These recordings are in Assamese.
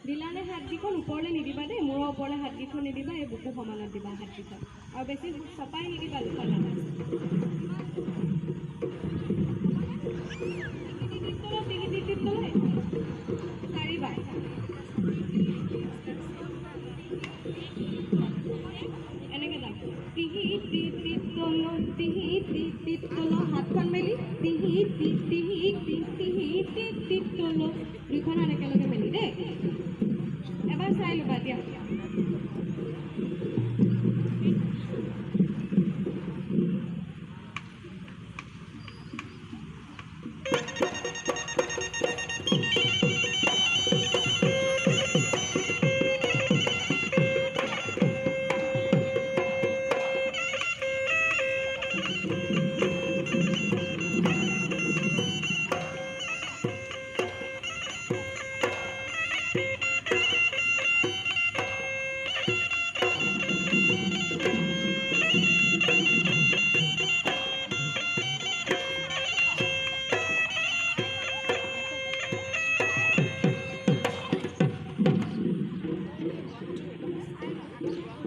দিলানে হাতকেইখন ওপৰলৈ নিদিবা দেই, মূৰৰ ওপৰলৈ হাতকেইখন নিদিবা, এই বুকু সমানত দিবা হাতকেইখন, আৰু বেছি চপাই নিদিবা দুখন হাত। চাৰিবাৰ এনেকৈ যাম, টিহি টি টি তল, টিহি টি টি তল, হাতখন মেলি টিহি টি টিহি টি টিহি টি টি তল, দুইখন হাত একেলগে মেলি দেই। এবাৰ চাই ল'বা দিয়া।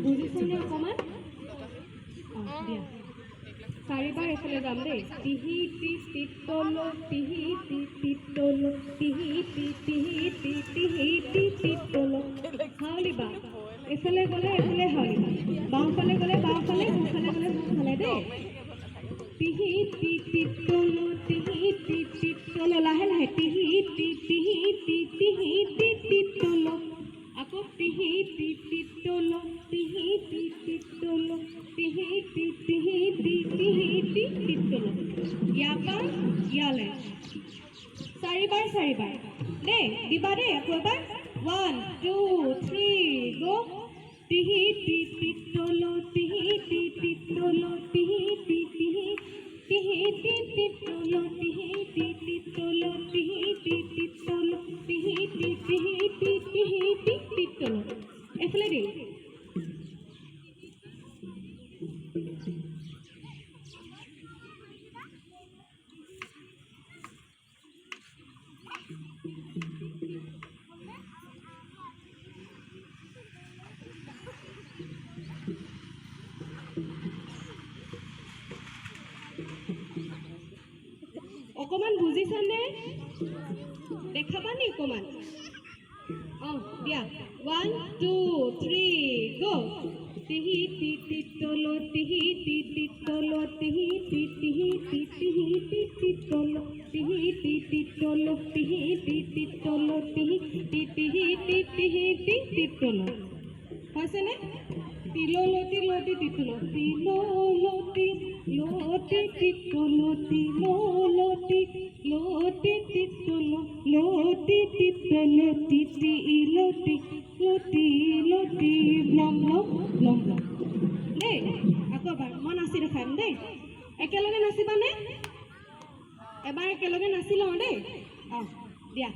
বুজিছেনে অকণমান? দিয়া চাৰিবাৰ এইফালে যাম দেই, টিহি টি টিত তল, টিহি টি টিত তল, টিহি টি টিহি টি টিহি টি টিত তল, হাউলিবা এইফালে গ'লে এইফালে হাউলিবা, বাওঁফালে গ'লে বাওঁফালে, সোঁফালে গ'লে সোঁফালে দেই। টিহি টি টিত তল, টিহি টি টিত তল, লাহে লাহে টিহি টি টিহি টি টিহি টি টিত তল, আকৌ টিহি টি টিত তল, টিহি টি টিত তল, টিহি টি টিহি টি টিহি টি টিত তল। ইয়াৰ পৰা ইয়ালৈ চাৰিবাৰ চাৰিবাৰ দেই, দিবা দেই। আকৌ এবাৰ 1 2 3 গো। টিহি টি টিত তল, টিহি টি টিত তল, টিহি টি টিহি টিহি টি টিত তল, টিহি টি টিত তল, টিহি টি টিত তল, টিহি টি টিহি টি টিহি টি টিত তল। এইফালে দেই অকণমান বুজিছানে? দেখাবা নি অকণমান? দিয়া 1 2 3 গো। টিহি টি টিত তল, টিহি টি টিত তল, টিহি টি টিহি টি টিহি টি টিত তল, টিহি টি টিত তল, টিহি টি টিত তল, টিহি টি টিহি টি টিহি টি টিত তল। হৈছেনে? তিললতি লতি তিতল, তিললতি লতি তিতল, তিললতি লতি তিতল, লতি তিতল, তিতি ইলতি লতি লতি ব্লম ব্লম ব্লম ব্লম দেই। আকৌ এবাৰ মই নাচি দেখাম দেই, একেলগে নাচিবানে? এবাৰ একেলগে নাচি লওঁ দেই। দিয়া